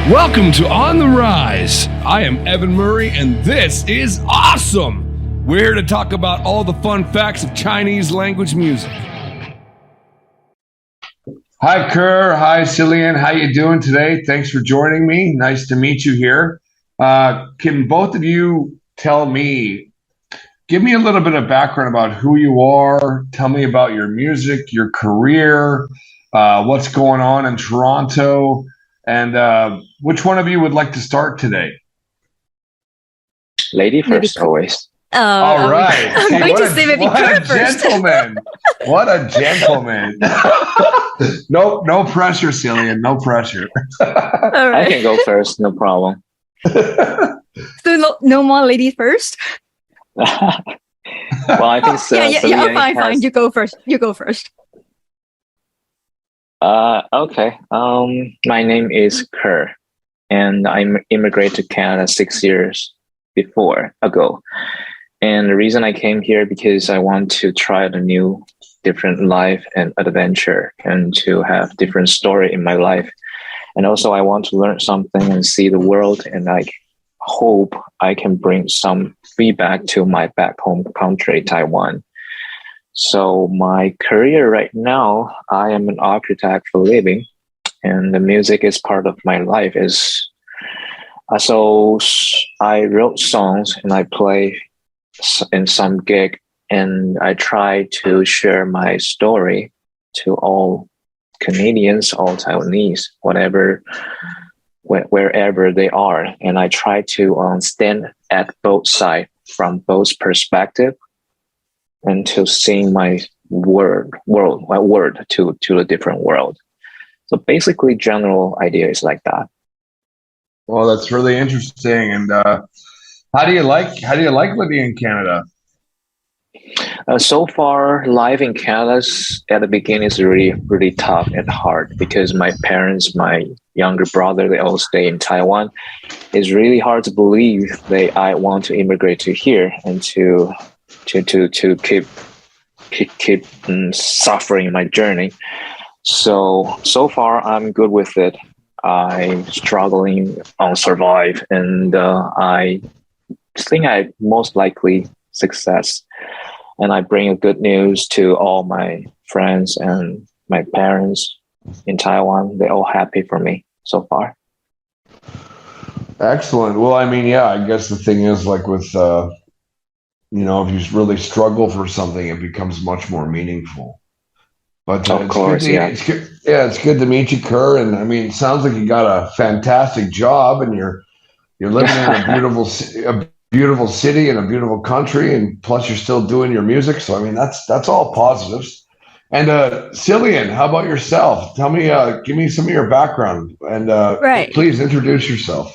Welcome to On the Rise. I am Evan Murray, and this is awesome. We're here to talk about all the fun facts of Chinese language music. Hi, Kerr. Hi, Silian. How you doing today? Thanks for joining me. Nice to meet you here. Can both of you give me a little bit of background about who you are? Tell me about your music, your career, what's going on in Toronto, and which one of you would like to start today? Lady first, always. All right. I'm going to say maybe Kerr first. Gentleman. What a gentleman. No pressure, Silian. No pressure. All right. I can go first, no problem. So no more lady first? Well, I think so. Yeah, fine. You go first. Okay. My name is Kerr, and I immigrated to Canada 6 years ago. And the reason I came here because I want to try a new, different life and adventure, and to have different story in my life. And also, I want to learn something and see the world, and I hope I can bring some feedback to my back home country, Taiwan. So my career right now, I am an architect for a living, and the music is part of my life. So I wrote songs and I play in some gig, and I try to share my story to all Canadians, all Taiwanese, wherever they are. And I try to stand at both sides from both perspectives, and to sing my word to a different world. So basically, general idea is like that. Well, that's really interesting. And how do you like living in Canada? So far, life in Canada at the beginning is really, really tough and hard because my parents, my younger brother, they all stay in Taiwan. It's really hard to believe I want to immigrate to here and to keep suffering my journey. So far I'm good with it. I'm struggling on survive, and I think I most likely success. And I bring a good news to all my friends and my parents in Taiwan. They're all happy for me so far. Excellent. Well, I mean, yeah, I guess the thing is, like with if you really struggle for something, it becomes much more meaningful. But of course, it's good to meet you, Kerr. And I mean, it sounds like you got a fantastic job, and you're living in a beautiful city in a beautiful country, and plus you're still doing your music. So I mean, that's all positives. And Silian, how about yourself? Tell me, give me some of your background, and Right. Please introduce yourself.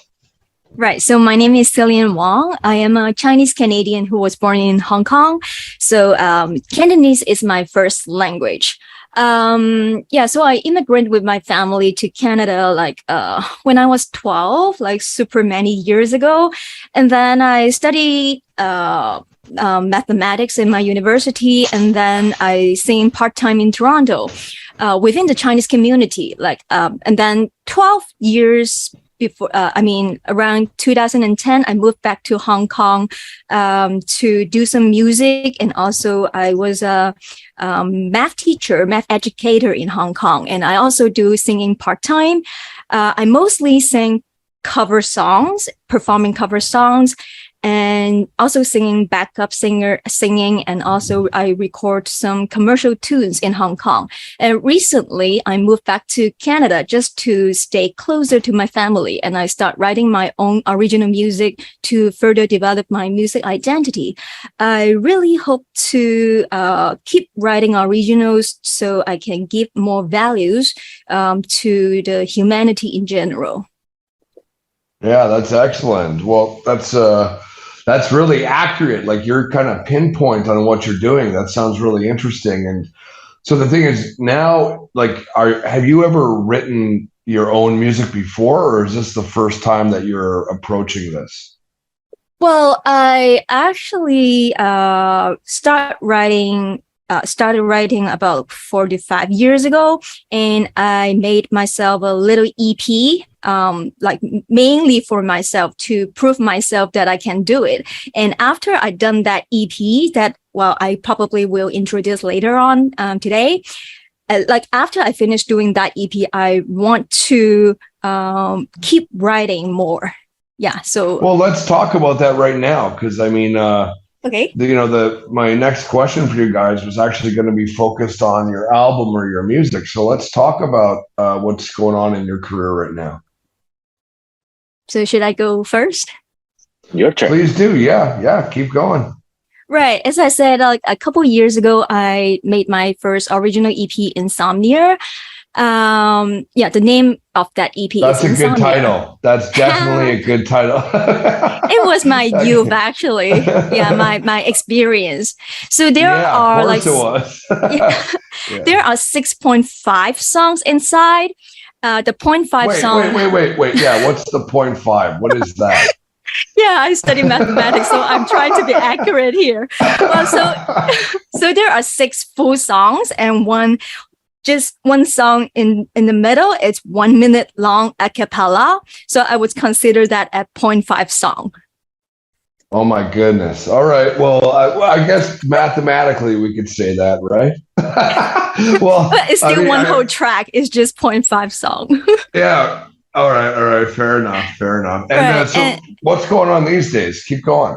Right. So my name is Silian Wong. I am a Chinese Canadian who was born in Hong Kong. So Cantonese is my first language. So I immigrated with my family to Canada when I was 12, like super many years ago. And then I studied mathematics in my university, and then I sing part-time in Toronto within the Chinese community. And then 12 years before, around 2010, I moved back to Hong Kong to do some music. And also I was a math educator in Hong Kong. And I also do singing part-time. I mostly sing performing cover songs, and also singing backup singing. And also I record some commercial tunes in Hong Kong. And recently I moved back to Canada just to stay closer to my family. And I start writing my own original music to further develop my music identity. I really hope to keep writing originals so I can give more values to the humanity in general. Yeah, that's excellent. Well, that's really accurate. Like, you're kind of pinpoint on what you're doing. That sounds really interesting. And so the thing is now, like, have you ever written your own music before, or is this the first time that you're approaching this? Well, I actually started writing about 4 to 5 years ago, and I made myself a little EP like mainly for myself to prove myself that I can do it. And after I done that EP that, well, I probably will introduce later on today. Like after I finish doing that EP, I want to keep writing more. Yeah. So well, let's talk about that right now, because I mean, okay. My next question for you guys was actually going to be focused on your album or your music. So let's talk about what's going on in your career right now. So should I go first? Your turn. Please do. Yeah. Keep going. Right. As I said, like a couple years ago, I made my first original EP, Insomnia. The name of that EP That's is Insomnia. Good title. That's definitely a good title. It was my youth, actually. Yeah, my experience. So there are like it was. There are 6.5 songs inside. The 0.5 song. Wait. Yeah, what's the 0.5? What is that? Yeah, I study mathematics, so I'm trying to be accurate here. Well, so there are 6 full songs and one song in the middle. It's 1 minute long a cappella. So I would consider that a 0.5 song. Oh my goodness. All right. Well, I guess mathematically we could say that, right? Well, but it's still whole track. It's just 0.5 song. Yeah. All right. Fair enough. And what's going on these days? Keep going.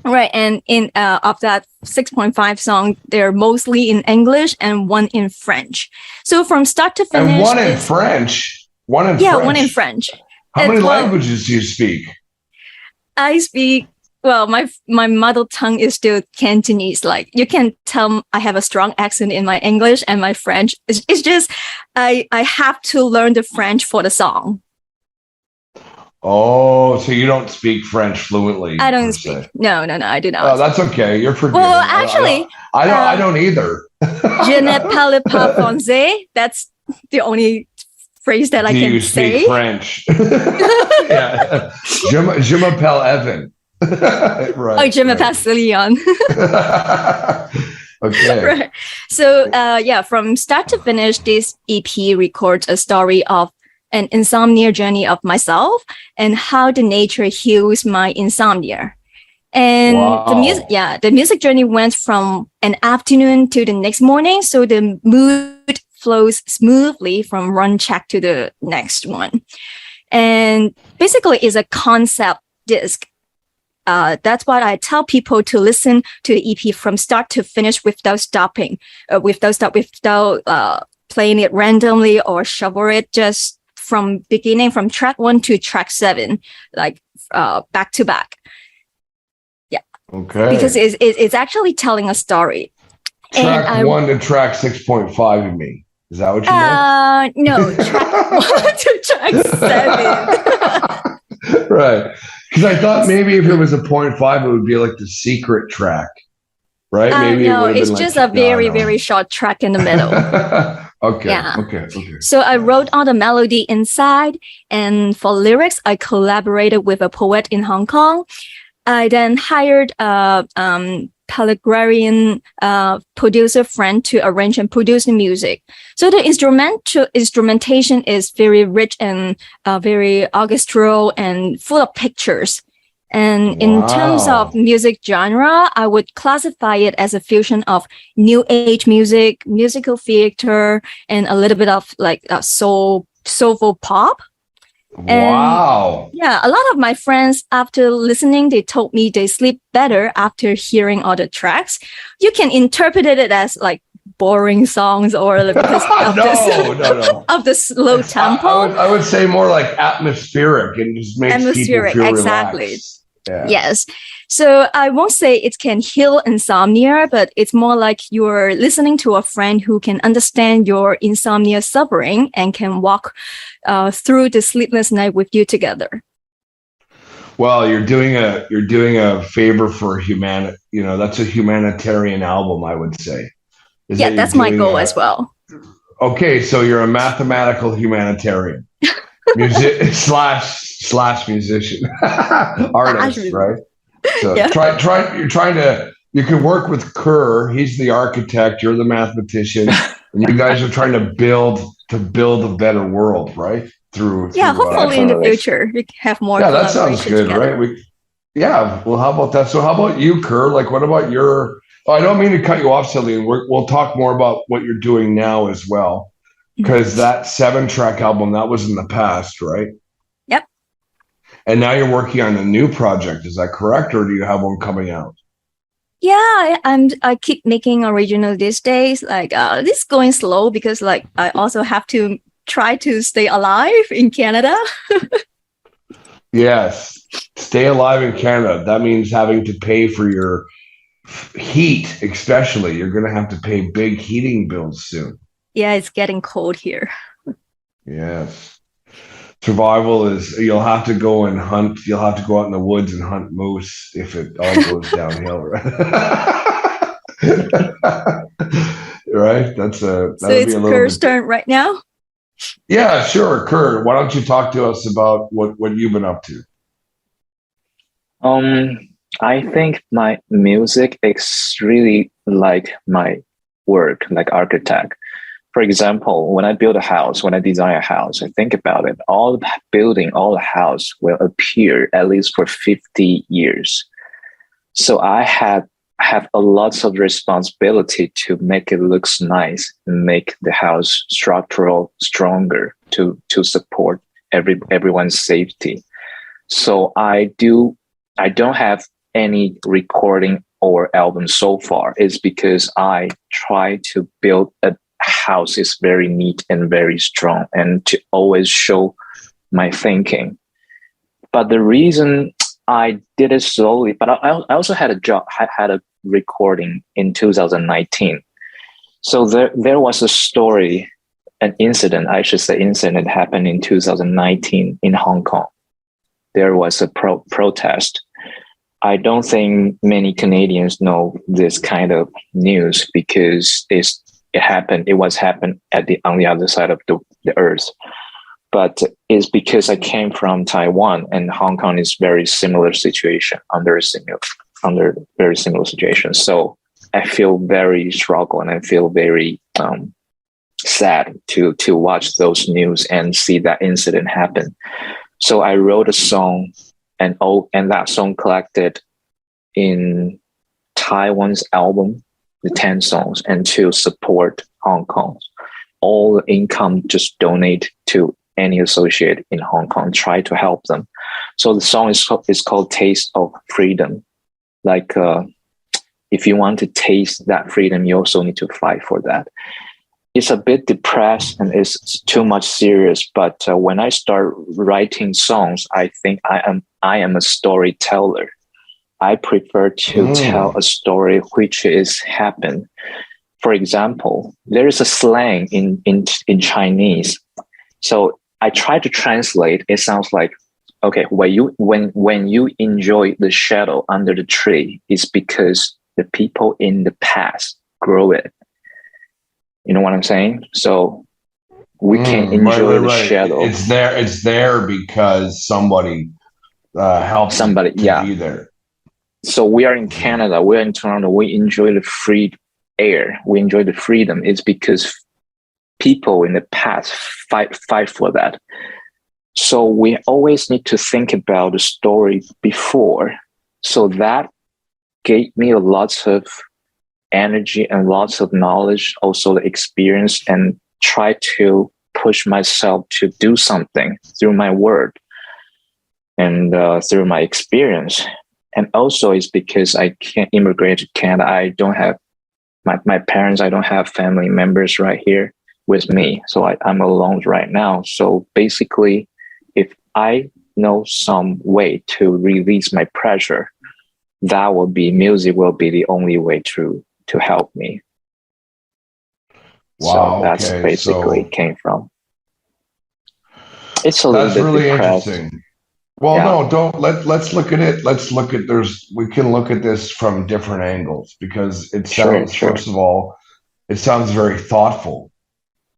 Right. And in of that 6.5 song, they're mostly in English and one in French. So from start to finish. And one in French? One in French. How many languages do you speak? I speak, well, my mother tongue is still Cantonese. Like you can tell I have a strong accent in my English and my French. It's just I have to learn the French for the song. Oh, so you don't speak French fluently? I don't speak. No, I do not. Oh, that's okay. You're forgiven. Well, actually, I don't either. Je ne parle pas français. That's the only phrase that I can you say. Speak French? Yeah. Je m'appelle Evan. Right. Oh, je m'appelle Silian. Okay. Right. So, from start to finish, this EP records a story of an insomnia journey of myself and how the nature heals my insomnia. And the music journey went from an afternoon to the next morning. So the mood flows smoothly from one track to the next one. And basically it's a concept disc. That's what I tell people to listen to the EP from start to finish without stopping, without playing it randomly or shuffle it, just from track 1 to track 7, like back to back. Yeah. Okay. Because it's actually telling a story. Track 1 to track 6.5, you mean? Is that what you meant? No, track 1 to track 7. Right. Because I thought maybe if it was a 0.5, it would be like the secret track. Right? Maybe no, it's just a very short track in the middle. Okay. Yeah. Okay. So I wrote all the melody inside, and for lyrics, I collaborated with a poet in Hong Kong. I then hired a Palagarian producer friend to arrange and produce the music. So the instrumentation is very rich and very orchestral and full of pictures. And in terms of music genre, I would classify it as a fusion of new age music, musical theater, and a little bit of like soulful pop. And yeah, a lot of my friends, after listening, they told me they sleep better after hearing all the tracks. You can interpret it as like boring songs or because of the slow tempo. I would say more like atmospheric and just makes people feel exactly. Relaxed. Yeah. Yes. So I won't say it can heal insomnia, but it's more like you're listening to a friend who can understand your insomnia suffering and can walk through the sleepless night with you together. Well, you're doing a favor for humanity. You know, that's a humanitarian album, I would say. That's my goal as well. Okay, so you're a mathematical humanitarian. slash musician, artist, right? So you can work with Kerr. He's the architect. You're the mathematician, and you guys are trying to build a better world, right? through Yeah, hopefully in the Definitely. future we can have more yeah, that sounds collaboration good, together. right? Yeah, well, how about that? So how about you, Kerr? Like, what about your, oh, I don't mean to cut you off, Celine. We'll talk more about what you're doing now as well. Mhm. Because that 7-track album, that was in the past, right? Yep. And now you're working on a new project. Is that correct? Or do you have one coming out? Yeah, I keep making original these days. Like this is going slow because like I also have to try to stay alive in Canada. Yes. Stay alive in Canada. That means having to pay for your heat, especially. You're going to have to pay big heating bills soon. Yeah, it's getting cold here. Yes. Survival is, you'll have to go and hunt. You'll have to go out in the woods and hunt moose if it all goes downhill, right? Right? So That'll be it's a little Kerr's bit. turn right now. Yeah, sure. Kurt, why don't you talk to us about what you've been up to? Um, I think my music is really like my work, like architect. For example, when I build a house, when I design a house, I think about it. All the building, all the house will appear at least for 50 years. So I have a lots of responsibility to make it looks nice and make the house structural stronger to support everyone's safety. So I don't have any recording or album so far. It's because I try to build a house is very neat and very strong and to always show my thinking. But the reason I did it slowly, but I also had a job, I had a recording in 2019. So there was a story, an incident, I should say incident happened in 2019 in Hong Kong. There was a protest. I don't think many Canadians know this kind of news because it was happened on the other side of the earth. But it's because I came from Taiwan and Hong Kong is very similar situation under very similar situation. So I feel very struggle and I feel very sad to watch those news and see that incident happen. So I wrote a song and that song collected in Taiwan's album, the 10 songs, and to support Hong Kong. All the income just donate to any associate in Hong Kong, try to help them. So the song is called Taste of Freedom. Like if you want to taste that freedom, you also need to fight for that. It's a bit depressed and it's too much serious. But when I start writing songs, I think I am a storyteller. I prefer to tell a story which is happened. For example, there is a slang in Chinese. So I try to translate. It sounds like, okay, when you enjoy the shadow under the tree, it's because the people in the past grow it. You know what I'm saying? So we can enjoy the shadow. It's there because somebody helped somebody to be there. So we are in Canada, we're in Toronto, we enjoy the free air, we enjoy the freedom. It's because people in the past fight for that. So we always need to think about the story before. So that gave me lots of energy and lots of knowledge, also the experience, and try to push myself to do something through my word and through my experience. And also it's because I can't immigrate to Canada. I don't have my parents, I don't have family members right here with me. So I'm alone right now. So basically, if I know some way to release my pressure, that will be music will be the only way to help me. Wow, so that's basically came from. It's a little bit really depressed. Interesting. Well, no, don't let's look at it. Let's look at we can look at this from different angles because it sounds, first of all, it sounds very thoughtful.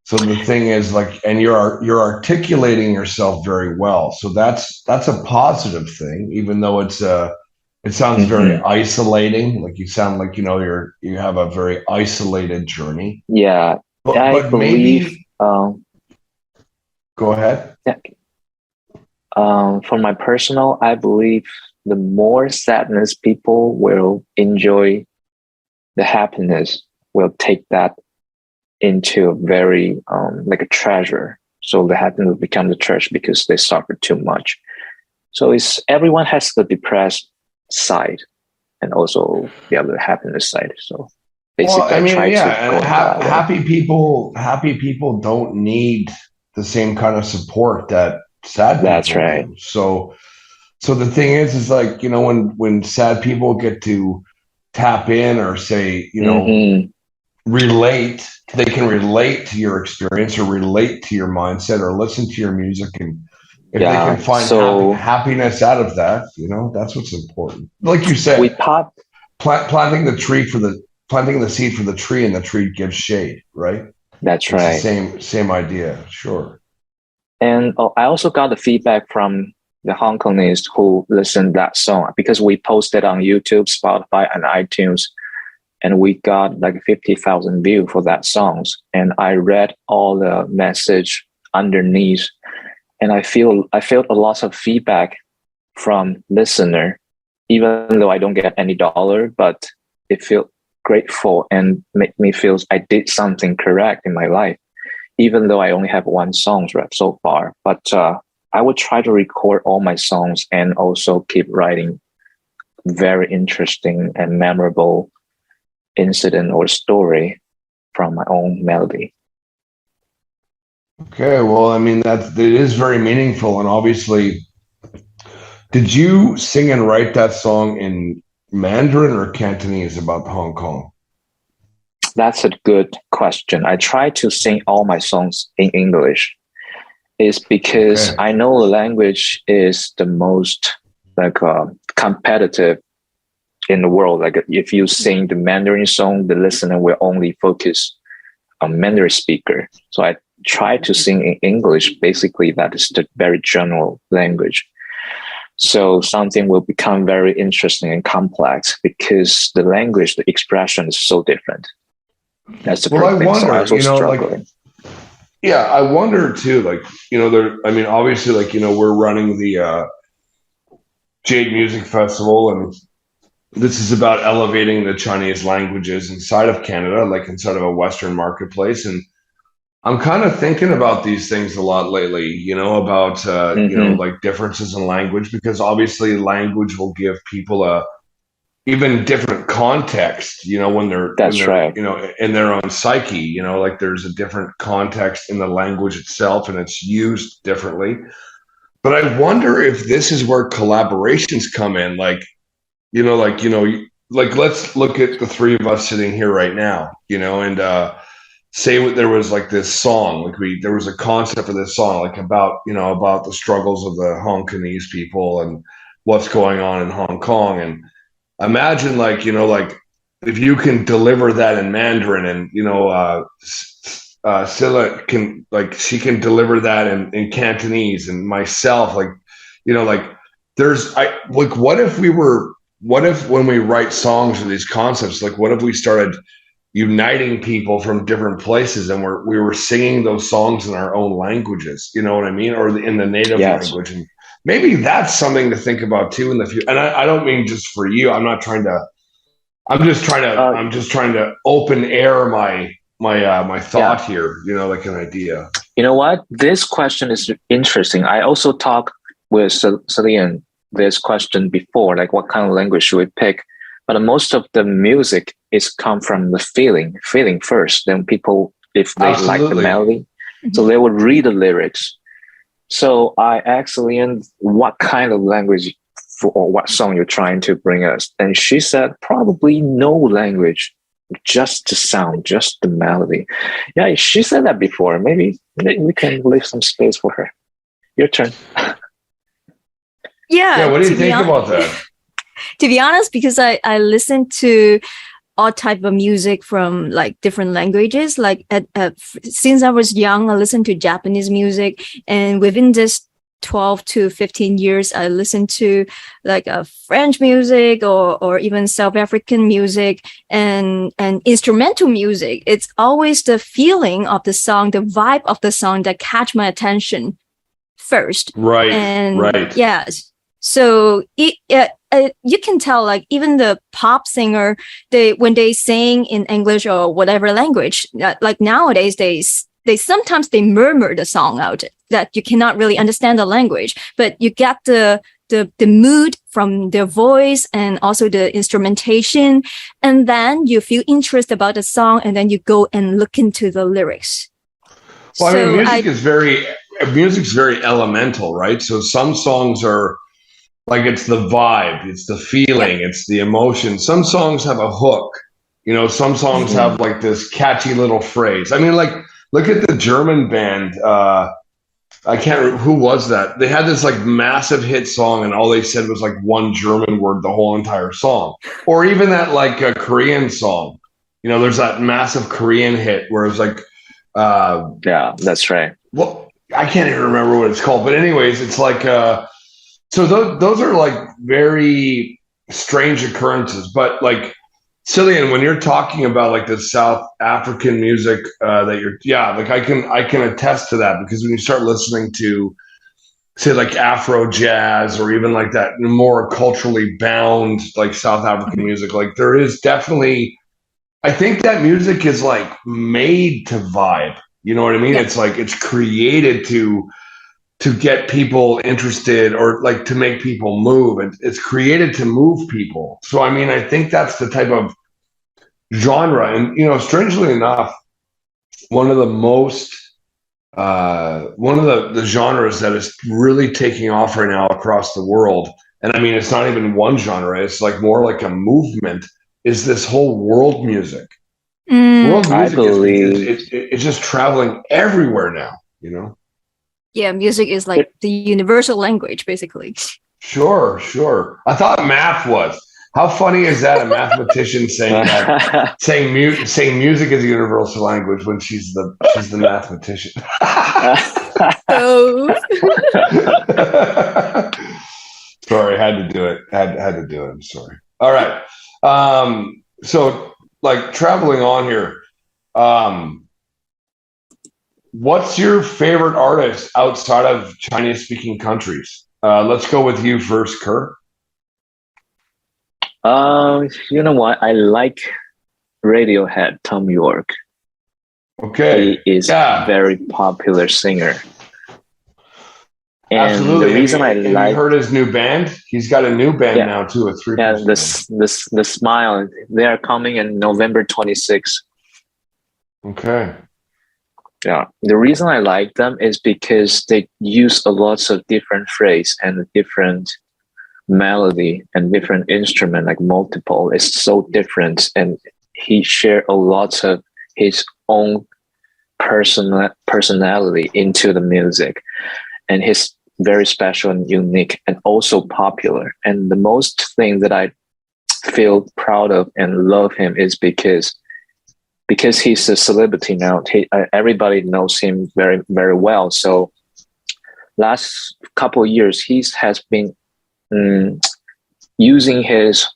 So the thing is like, and you're articulating yourself very well. So that's a positive thing, even though it sounds very isolating. Like you sound like, you have a very isolated journey. Yeah. But believe, maybe, Go ahead. Yeah. For my personal, I believe the more sadness people will enjoy, the happiness will take that into a very like a treasure. So the happiness will become the treasure because they suffer too much. So it's everyone has the depressed side and also the other happiness side. So Well, basically, I I mean, try to yeah, go and in that way. happy people don't need the same kind of support that sad That's people right. do. So the thing is like, you know, when sad people get to tap in or say, you know, Mm-hmm. relate, they can relate to your experience or relate to your mindset or listen to your music, and if they can Yeah. find So happiness out of that, you know, that's what's important. Like you we said, pop. planting the seed for the tree, and the tree gives shade, right? That's It's the right. same idea. Sure. And I also got the feedback from the Hong Kongese who listened that song because we posted on YouTube, Spotify, and iTunes, and we got like 50,000 views for that songs. And I read all the message underneath, and I felt a lot of feedback from listener, even though I don't get any dollar, but it felt grateful and made me feel I did something correct in my life, even though I only have one song rep so far. But I would try to record all my songs and also keep writing very interesting and memorable incident or story from my own melody. Okay. Well, I mean, it is very meaningful, and obviously, did you sing and write that song in Mandarin or Cantonese about Hong Kong? That's a good question. I try to sing all my songs in English. Is because Okay. I know the language is the most like competitive in the world. Like if you sing the Mandarin song, the listener will only focus on Mandarin speaker. So I try to sing in English. Basically, that is the very general language. So something will become very interesting and complex because the language, the expression is so different. That's the Well, I first thing. So I wonder, also you know, like, struggling. yeah, I wonder too, like, you know, I mean, obviously, like, you know, we're running the Jade Music Festival, and this is about elevating the Chinese languages inside of Canada, like inside of a Western marketplace. And I'm kind of thinking about these things a lot lately, you know, about, you know, Mm-hmm. like differences in language, because obviously language will give people a even different context, you know, That's right. you know, in their own psyche, you know, like there's a different context in the language itself and it's used differently. But I wonder if this is where collaborations come in, like, you know, like let's look at the three of us sitting here right now, you know, and say what there was like this song, like there was a concept for this song, like about, you know, about the struggles of the Hong Kongese people and what's going on in Hong Kong. And imagine, like, you know, like if you can deliver that in Mandarin, and you know, Scylla can, like, she can deliver that in Cantonese, and myself, like, you know, like what if when we write songs for these concepts, like what if we started uniting people from different places, and we were singing those songs in our own languages, you know what I mean, or in the native Yes. language. And maybe that's something to think about too in the future. And I don't mean just for you. I'm just trying to open air my thought Yeah. here, you know, like an idea. You know what? This question is interesting. I also talked with Silian this question before, like what kind of language should we pick? But most of the music is come from the feeling first. Then people, if they like the Absolutely. melody, so they would read the lyrics. So I asked Silian what kind of language or what song you're trying to bring us, and she said probably no language, just the sound, just the melody. Yeah, she said that before. Maybe we can leave some space for her. Your turn. Yeah, Yeah, what do to you be think honest, about that? to be honest, because I listen to all type of music from like different languages. Like since I was young, I listened to Japanese music, and within this 12 to 15 years, I listen to like a French music or even South African music and instrumental music. It's always the feeling of the song, the vibe of the song that catch my attention first. Right. And right. yes. So you can tell, like even the pop singer, when they sing in English or whatever language, like nowadays they sometimes murmur the song out that you cannot really understand the language, but you get the mood from their voice and also the instrumentation, and then you feel interest about the song, and then you go and look into the lyrics. Well, I mean, music's very elemental, right? So some songs are like, it's the vibe, it's the feeling, it's the emotion. Some songs have a hook, some songs have like this catchy little phrase. I mean, like, look at the German band. I can't remember who was that. They had this like massive hit song, and all they said was like one German word the whole entire song. Or even that like a Korean song. There's that massive Korean hit where it's like, yeah, that's right. Well, I can't even remember what it's called, but anyways, it's like so those are like very strange occurrences. But like, Silian, when you're talking about like the South African music like I can attest to that, because when you start listening to, say, like Afro jazz or even like that more culturally bound like South African music, like there is definitely, I think that music is like made to vibe. You know what I mean? Yeah. It's like it's created to get people interested, or like to make people move. And it's created to move people. So, I mean, I think that's the type of genre. And, strangely enough, one of the genres that is really taking off right now across the world, and I mean, it's not even one genre, it's like more like a movement, is this whole world music. World music, I believe, it's just traveling everywhere now, Yeah, music is like the universal language, basically. Sure. I thought math was. How funny is that? A mathematician saying that, saying music is a universal language when she's the mathematician. Oh. Sorry, had to do it. Had to do it. I'm sorry. All right. So, like, traveling on here, what's your favorite artist outside of Chinese-speaking countries? Let's go with you first, Kerr. You know what? I like Radiohead, Tom York. Okay. He is a very popular singer. And absolutely. The reason have you heard his new band? He's got a new band now too, a 3-person band. The Smile. They are coming in November 26th. Okay. Yeah. The reason I like them is because they use a lot of different phrase and different melody and different instrument, like multiple. It's so different, and he shared a lot of his own personality into the music, and he's very special and unique and also popular. And the most thing that I feel proud of and love him is because he's a celebrity now. Everybody knows him very, very well. So last couple of years, he has been using his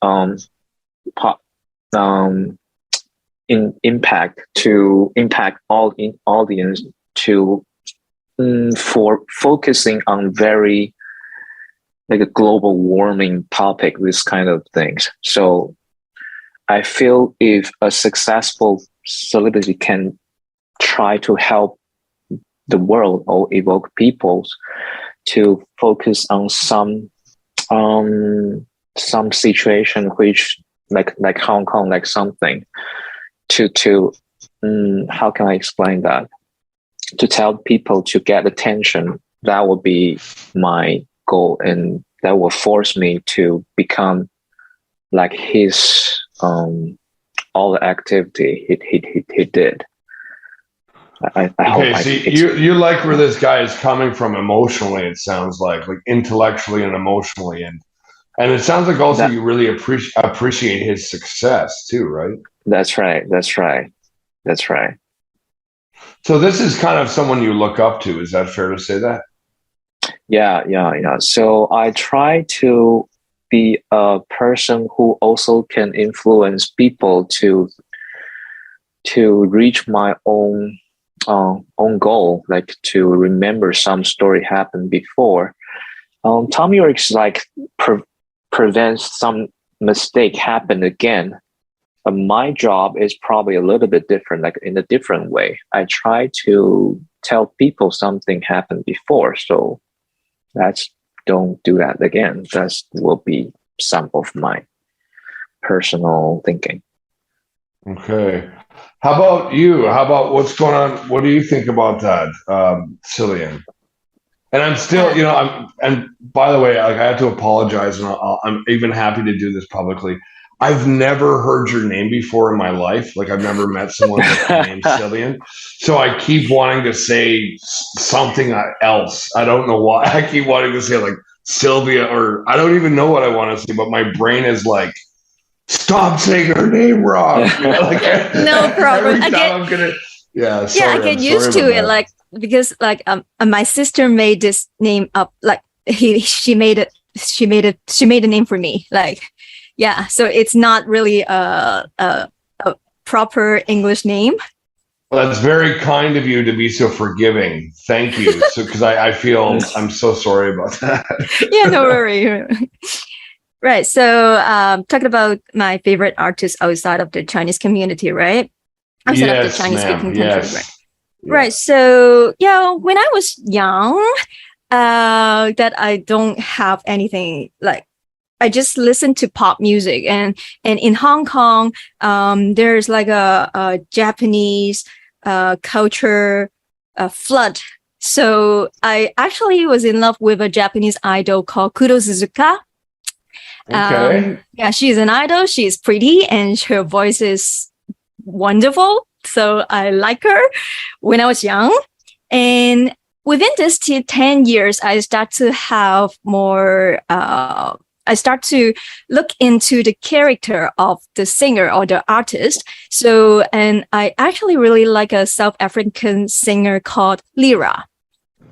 impact to impact all in audience to for focusing on very like a global warming topic, this kind of things. So I feel if a successful celebrity can try to help the world or evoke people to focus on some situation which like Hong Kong, like something to how can I explain that? To tell people to get attention, that would be my goal, and that will force me to become like his all the activity he did. I hope. So you like where this guy is coming from emotionally. It sounds like intellectually and emotionally, and it sounds like also you really appreciate his success too, right? That's right. So this is kind of someone you look up to. Is that fair to say that? Yeah. So I try to be a person who also can influence people to reach my own goal, like to remember some story happened before. Tom York's like prevents some mistake happen again. My job is probably a little bit different, like in a different way. I try to tell people something happened before, so that's don't do that again. That will be some of my personal thinking. Okay. How about you? How about what's going on? What do you think about that, Cillian? And I'm still, Uh, and by the way, like, I have to apologize, and I'm even happy to do this publicly. I've never heard your name before in my life. Like, I've never met someone with the name Cillian. So I keep wanting to say something else. I don't know why. I keep wanting to say like Sylvia, or I don't even know what I want to say, but my brain is like, stop saying her name wrong. Like, no problem. every time I'm gonna, yeah, Yeah, I sorry, I'm get sorry used to about it, that. like because like my sister made this name up, like she made a name for me, like yeah. So it's not really a proper English name. Well, that's very kind of you to be so forgiving. Thank you. So, because I feel I'm so sorry about that. Yeah, no worry. Right. So talking about my favorite artists outside of the Chinese community, right? Outside of the Yes, Chinese ma'am. speaking country, right? Yes. Yeah. Right. So yeah, when I was young, that I don't have anything like I just listen to pop music, and in Hong Kong, there's like a Japanese culture flood. So I actually was in love with a Japanese idol called Kuro Suzuka. Okay. Yeah, she's an idol. She's pretty, and her voice is wonderful. So I like her when I was young. And within this 10 years, I start to have more, I start to look into the character of the singer or the artist. So, and I actually really like a South African singer called Lyra.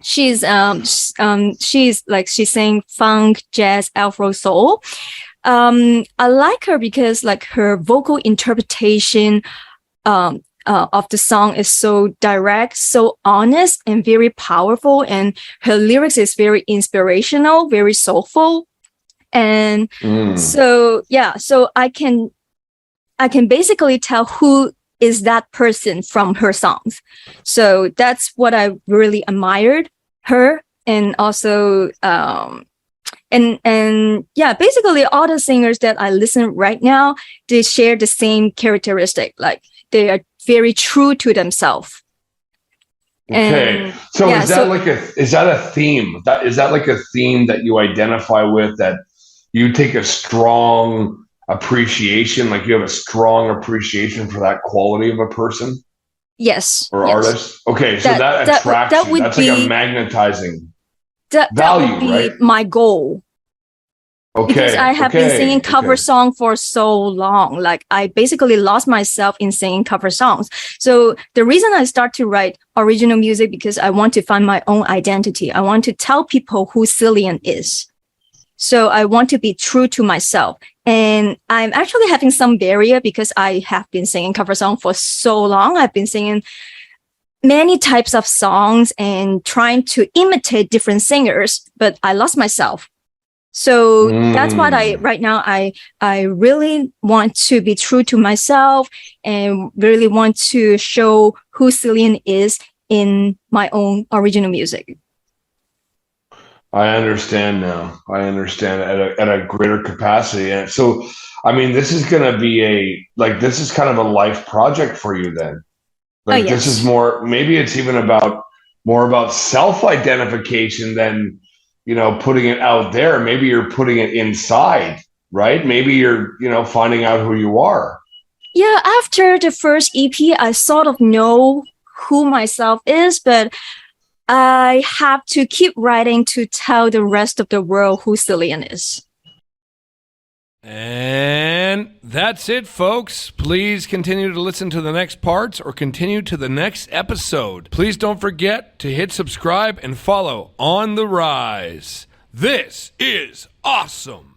She's she sang funk, jazz, Afro soul. I like her because like her vocal interpretation of the song is so direct, so honest, and very powerful. And her lyrics is very inspirational, very soulful. And so yeah, so I can basically tell who is that person from her songs. So that's what I really admired her. And also and yeah, basically all the singers that I listen right now, they share the same characteristic. Like they are very true to themselves. Okay. And So yeah, is that a theme? Is that like a theme that you identify with, that you take a strong appreciation, like you have a strong appreciation for that quality of a person yes, or yes. artist? Okay, so that attracts that you. would That's be like a magnetizing that value, would be right? my goal. Because I Okay. have been Okay. singing cover Okay. song for so long. Like I basically lost myself in singing cover songs. So the reason I start to write original music, because I want to find my own identity. I want to tell people who Cillian is. So I want to be true to myself. And I'm actually having some barrier because I have been singing cover song for so long. I've been singing many types of songs and trying to imitate different singers, but I lost myself. So that's what right now I really want to be true to myself and really want to show who Cillian is in my own original music. I understand now. I understand at a greater capacity. And so, I mean, this is going to be this is kind of a life project for you then. Oh, Like, this is yes. more, maybe it's even more about self-identification than, putting it out there. Maybe you're putting it inside, right? Maybe you're, finding out who you are. Yeah, after the first EP, I sort of know who myself is, but I have to keep writing to tell the rest of the world who Cillian is. And That's it, folks. Please continue to listen to the next parts or continue to the next episode. Please don't forget to hit subscribe and follow On the Rise. This is awesome.